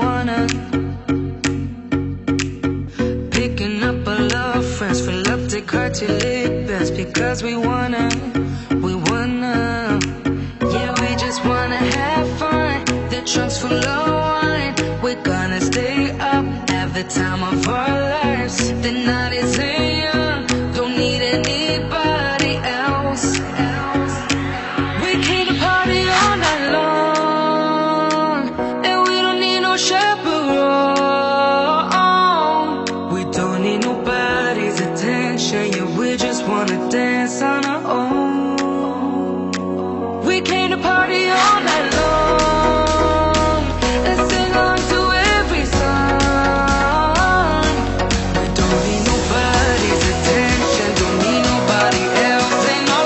wanna. Picking up our love friends, fill up the car till it bends. Because we wanna. Yeah, we just wanna have fun. The trunk's full of wine. We're gonna stay up, have the time of our lives. The night is young, don't need anybody else. We came to party all night long, and we don't need no chaperone. We don't need nobody's attention, yeah, we just wanna dance on our own. We came to party all night long and sing on to every song. We don't need nobody's attention, don't need nobody else, ain't no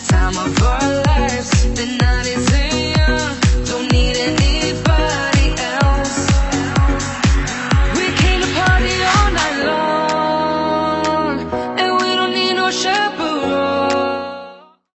time of our lives. The night